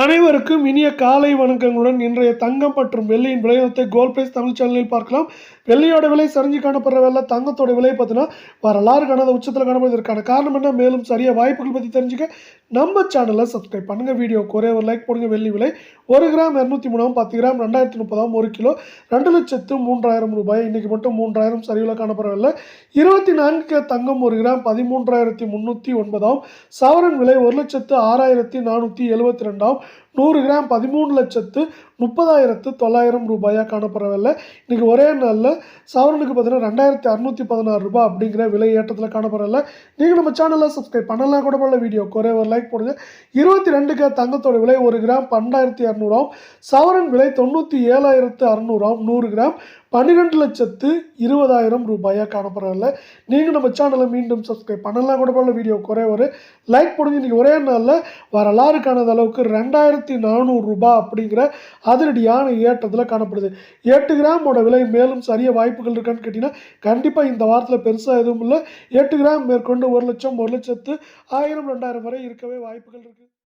அனைவருக்கும் இனிய காலை வணக்கங்களுடன் இன்றைய தங்கம் மற்றும் வெள்ளியின் விலையத்தை கோல்ட் பிரைஸ் தமிழ் சேனலில் பார்க்கலாம். வெள்ளியோட விலை சரிஞ்சு காணப்படுற வேலை தங்கத்தோட விலை பார்த்தீங்கன்னா வரலாறு காணாத உச்சத்தில் காணப்படுவதற்கான காரணம் என்ன, மேலும் சரியா வாய்ப்புகள் பற்றி தெரிஞ்சுக்க நம்ம சேனலை சப்ஸ்கிரைப் பண்ணுங்க. வீடியோ ஒரே ஒரு லைக் போடுங்க. வெள்ளி விலை 1 கிராம் 203, 10 கிராம் 2030, 1 கிலோ 2,03,000 ரூபாய். இன்னைக்கு மட்டும் 3,000 சரிவில் காணப்படவில்லை. 24 தங்கம் 1 கிராம் 13,309. சவரன் விலை 1,06,472. 100 கிராம் 13,30,900 ரூபாயாக காணப்படவில்லை. இன்றைக்கி ஒரே நாளில் சவரனுக்கு பார்த்தீங்கன்னா 2,616 ரூபாய் அப்படிங்கிற விலை ஏற்றத்தில் காணப்படவில்லை. நீங்கள் நம்ம சேனலில் சப்ஸ்கிரைப் பண்ணலாம் கூட போல வீடியோ ஒரே ஒரு லைக் போடுங்க. 22 தங்கத்தோட விலை 1 கிராம் 12,200. சவரன் விலை 97,600. 100 கிராம் 12,20,000 ரூபாயாக காணப்படவில்லை. நீங்கள் நம்ம சேனலை மீண்டும் சப்ஸ்கிரைப் பண்ணலாம் கூட போல வீடியோ ஒரே ஒரு லைக் போடுங்க. இன்றைக்கி ஒரே நாளில் வரலாறு காணாத அளவுக்கு 2,400 ரூபாய் அப்படிங்கிற அதிரடியான ஏற்றத்தில் காணப்படுது. 8 கிராமோட விலை மேலும் சரிய வாய்ப்புகள் இருக்கான்னு கேட்டிங்கன்னா கண்டிப்பாக இந்த வாரத்தில் பெருசாக எதுவும் இல்லை. 8 கிராம் மேற்கொண்டு 1 லட்சம், 1,00,000, 1000, 2,000 வரை இருக்கவே வாய்ப்புகள் இருக்குது.